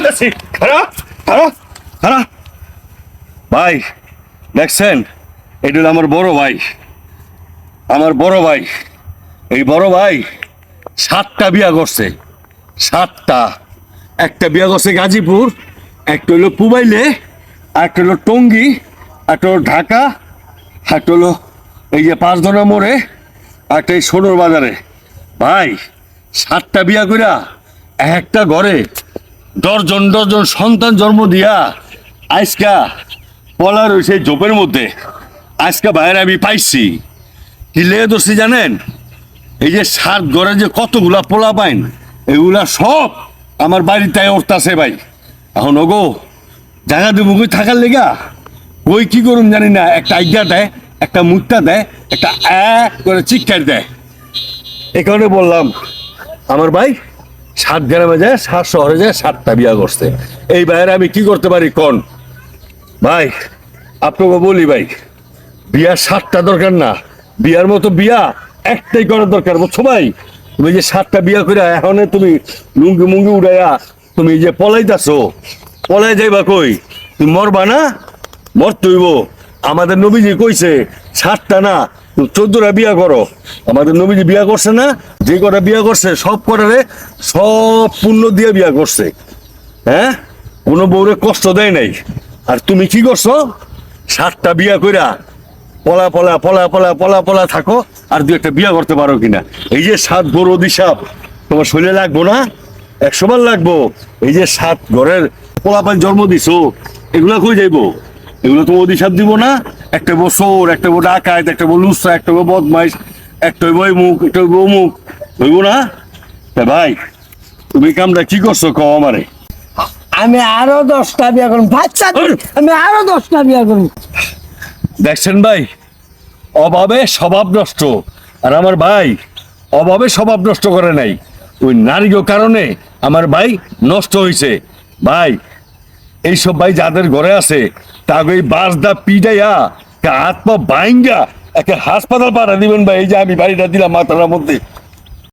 কইতাছি খারাপ খারাপ খারাপ ভাই দেখছেন এটা হলো আমার বড় ভাই এই বড় ভাই 7টা বিয়া করছে 7টা একটা বিয়া করছে গাজীপুর একটা হলো পুবাইলে একটা হলো টঙ্গী একটা হলো ঢাকা একটা হলো এই যে 5 মোড়ে একটা এই সোনর বাজারে ভাই 7টা বিয়া কইরা একটা ঘরে ডজন সন্তান জন্ম দিয়া আজকা পলার ওই সেই জোপের মধ্যে আজকা বাইরে আমি পাইছি কি লেগে ধরছি জানেন এই যে 7 ঘরে যে কতগুলা পোলা পাইন এগুলা সব আমার বাড়িতে উঠতাছে ভাই এখন ওগো জায়গা দেবো কই থাকার লেগা ওই কি করুন জানি না একটা আইডিয়া দেয় একটা মুখটা দেয় একটা করে চিৎকার দেয় এ কারণে বললাম আমার ভাই 7 গ্রামে যায় 7 শহরে যায় 7টা বিয়া করছে এই বাইরে আমি কি করতে পারি কোন ভাই আপনাকে বলি ভাই বিয়ার 7টা দরকার না বিয়ার মতো বিয়া একটাই করার দরকার বুঝছো ভাই তুমি যে 7টা বিয়া করে এখন তুমি লুঙ্গি মুঙ্গি উড়াইয়া তুমি যে পলাইতাছো পলাই যাইবা কই তুমি মরবা না মরতে হইব আমাদের নবীজি কইছে 7টা না 14টা বিয়া করো আমাদের নবীজি বিয়া করছে না যে কটা বিয়া করছে সব কটারে সব পূর্ণ দিয়ে বিয়া করছে হ্যাঁ কোনো বউরে কষ্ট দেয় নাই আর তুমি কি করছো 7টা বিয়া কইরা পলা থাকো আর 2-একটা বিয়া করতে পারো কিনা এই যে 7 গরু অভিশাপ তোমার শরীরে লাগবো না 100 বার লাগবো এই যে 7 ঘরের পোলাপান জন্ম দিছো এগুলা কই যাইবো এগুলো তো অভিশাপ দিব না একটা বছর একটা বউ ডাকাত একটা বউ লুসা একটা বউ বদমাইশ একটা বই মুখ একটা বউ মুখ হইব না তা ভাই তুমি কামটা কি করছো কও আমারে আমি আরো 10টা বিয়া করব বাচ্চা আমি আরো 10টা বিয়া করব দেখছেন ভাই অভাবে স্বভাব নষ্ট আর আমার ভাই অভাবে স্বভাব নষ্ট করে নাই ওই নারীর কারণে আমার ভাই নষ্ট হয়েছে ভাই এইসব ভাই যাদের ঘরে আছে তাকে ওই বাসদা পিটাইয়া হাত পা বাইঙ্গা একটা হাসপাতাল পাঠা দিবেন ভাই এই যে আমি বাড়িটা দিলাম মাথার মধ্যে